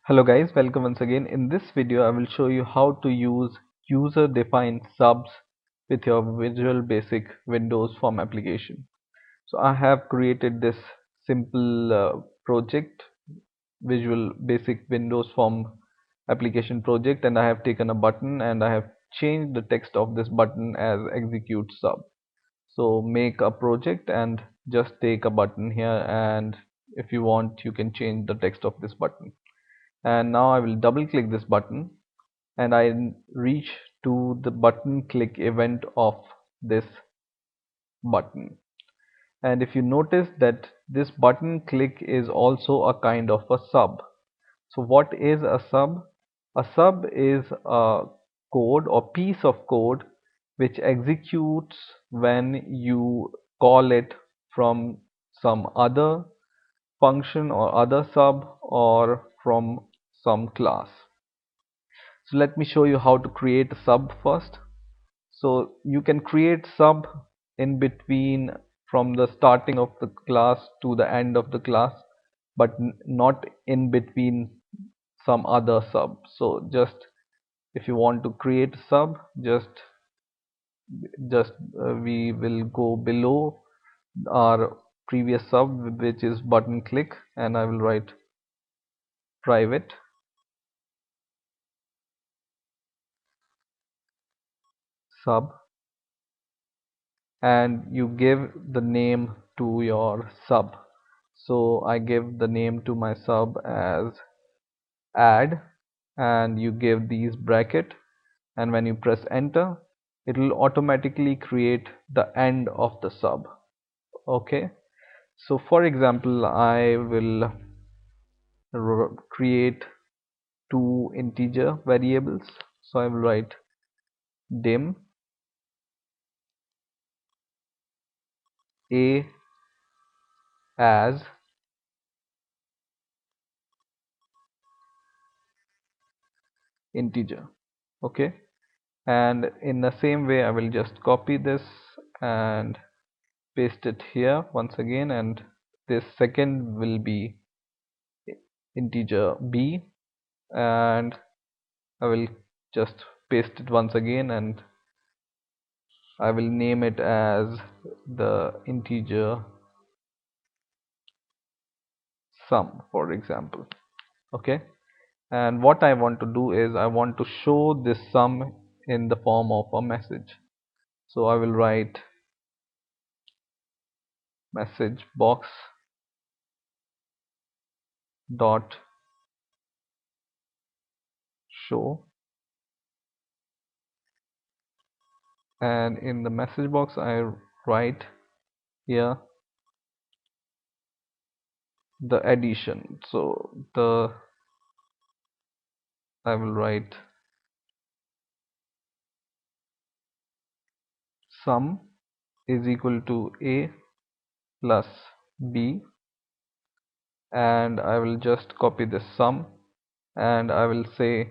Hello guys, welcome once again. In this video, I will show you how to use user-defined subs with your Visual Basic Windows Form application. So I have created this simple project, Visual Basic Windows Form application project, and I have taken a button and I have changed the text of this button as execute sub. So make a project and just take a button here, and if you want, you can change the text of this button. And now I will double click this button and I reach to the button click event of this button. And if you notice that this button click is also a kind of a sub. So what is a sub? A sub is a code or piece of code which executes when you call it from some other function or other sub or from some class. So let me show you how to create a sub first. So you can create sub in between from the starting of the class to the end of the class, but not in between some other sub. So just if you want to create a sub, just we will go below our previous sub, which is button click, and I will write private sub, and you give the name to your sub. So I give the name to my sub as add, and you give these bracket, and when you press enter it will automatically create the end of the sub. Okay, so for example I will create two integer variables. So I will write dim a as integer. Okay, and in the same way I will just copy this and paste it here once again, and this second will be integer b, and I will just paste it once again, and I will name it as the integer sum, for example. Okay, and what I want to do is I want to show this sum in the form of a message. So I will write message box dot show, and in the message box I write here the addition. So the I will write sum is equal to a plus b, and I will just copy this sum and I will say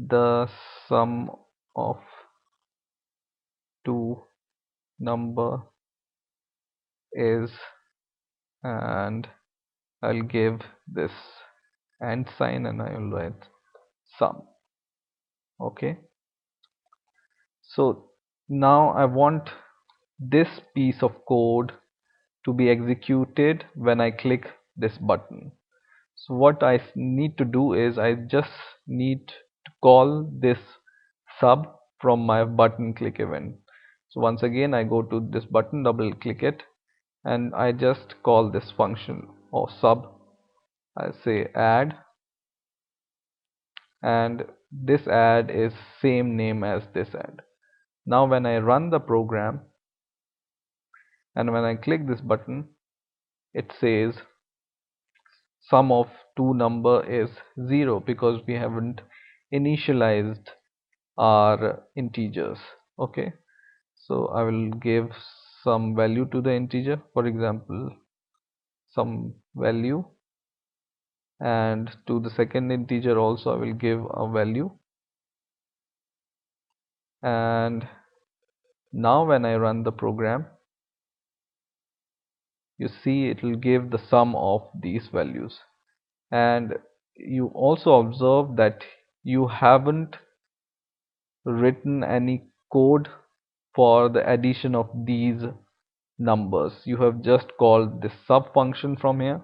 the sum of two number is, and I'll give this and sign and I will write sum. Okay, so now I want this piece of code to be executed when I click this button. So what I need to do is I just need to call this sub from my button click event. So once again I go to this button, double click it, and I just call this function or sub. I say add, and this add is same name as this add. Now when I run the program and when I click this button, it says sum of two number is 0 because we haven't initialized our integers. Okay, so I will give some value to the integer, for example some value, and to the second integer also I will give a value. And now when I run the program, you see it will give the sum of these values. And you also observe that you haven't written any code for the addition of these numbers. You have just called this sub function from here,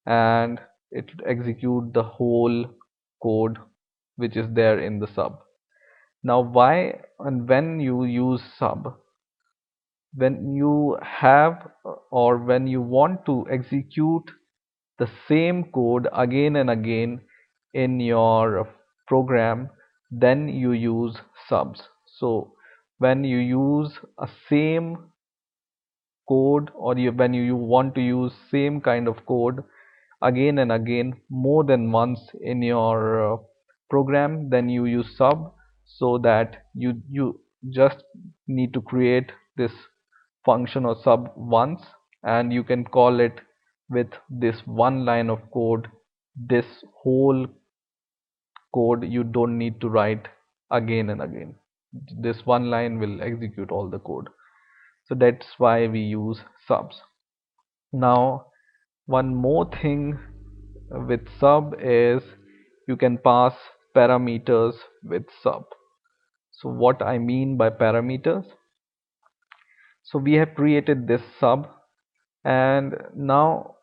and it will execute the whole code which is there in the sub. Now why and when you use sub, when you have or when you want to execute the same code again and again in your program, then you use subs. So when you use a same code, or when you want to use same kind of code again and again more than once in your program, then you use sub. So that you just need to create this function or sub once, and you can call it with this one line of code. This whole code you don't need to write again and again. This one line will execute all the code. So that's why we use subs. Now one more thing with sub is you can pass parameters with sub. So what I mean by parameters, so we have created this sub, and now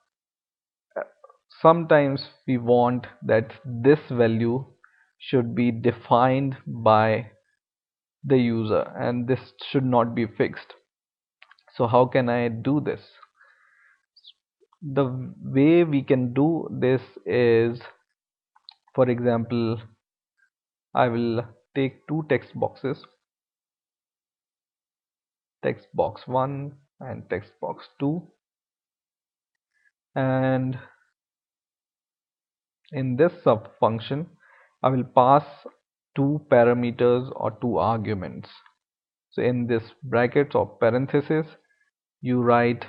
sometimes we want that this value should be defined by the user and this should not be fixed. So how can I do this? The way we can do this is, for example, I will take two text boxes, text box 1 and text box 2, and in this sub function I will pass two parameters or two arguments. So in this brackets or parenthesis you write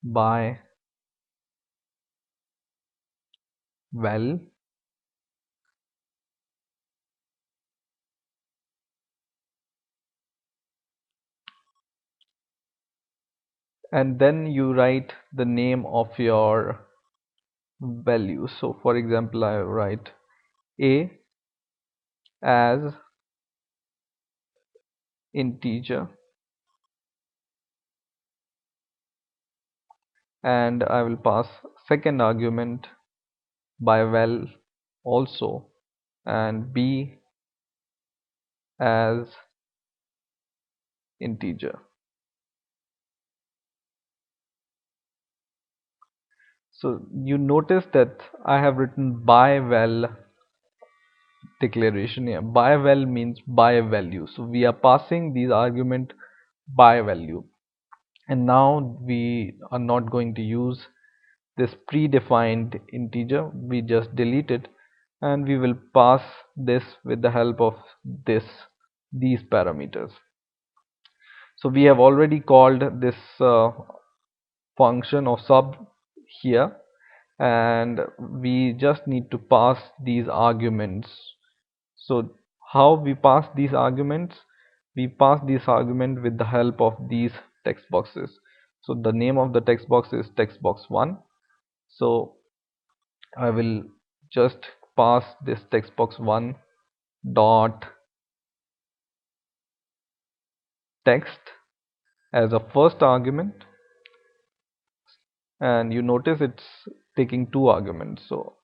by val, and then you write the name of your value. So for example I write a as integer, and I will pass second argument by val also, and b as integer. So you notice that I have written by val declaration here. By val means by value. So we are passing these argument by value. And now we are not going to use this predefined integer. We just delete it and we will pass this with the help of these parameters. So we have already called this function of sub here, and we just need to pass these arguments. So how we pass these arguments? We pass this argument with the help of these text boxes. So the name of the text box is text box 1. So I will just pass this text box 1 dot text as a first argument, and you notice it's taking two arguments. So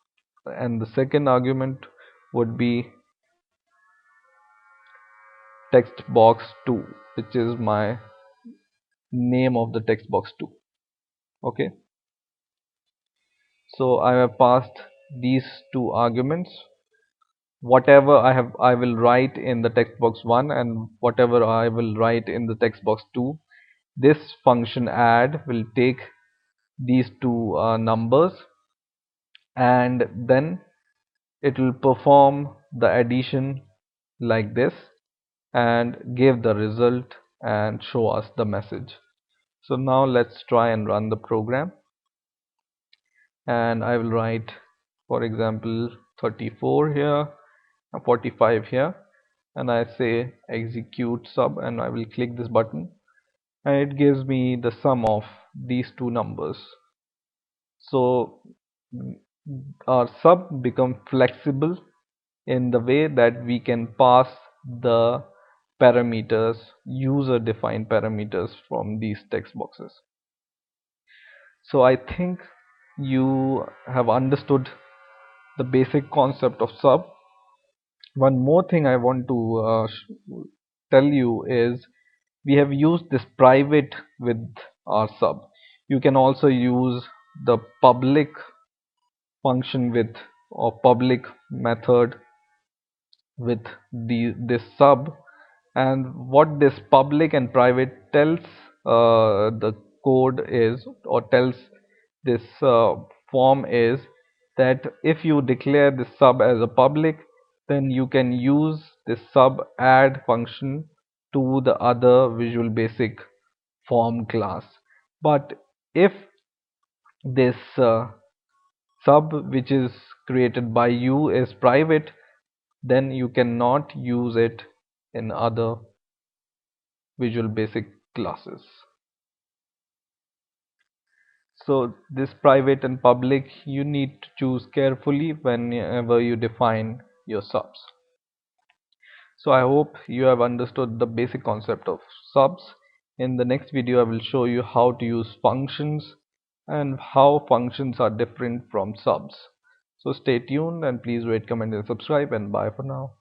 and the second argument would be text box 2, which is my name of the text box 2. Okay, so I have passed these two arguments. Whatever I will write in the text box 1 and whatever I will write in the text box 2, this function add will take these two numbers, and then it will perform the addition like this and give the result and show us the message. So now let's try and run the program, and I will write, for example, 34 here, 45 here, and I say execute sub, and I will click this button, and it gives me the sum of these two numbers. So mm, our sub become flexible in the way that we can pass the parameters, user defined parameters from these text boxes. So I think you have understood the basic concept of sub. One more thing I want to tell you is we have used this private with our sub. You can also use the public function with or public method with this sub, and what this public and private tells the code is, or tells this form is, that if you declare this sub as a public, then you can use this sub add function to the other Visual Basic form class. But if this sub which is created by you is private, then you cannot use it in other Visual Basic classes. So this private and public you need to choose carefully whenever you define your subs. So I hope you have understood the basic concept of subs. In the next video I will show you how to use functions and how functions are different from subs. So stay tuned and please rate, comment and subscribe, and bye for now.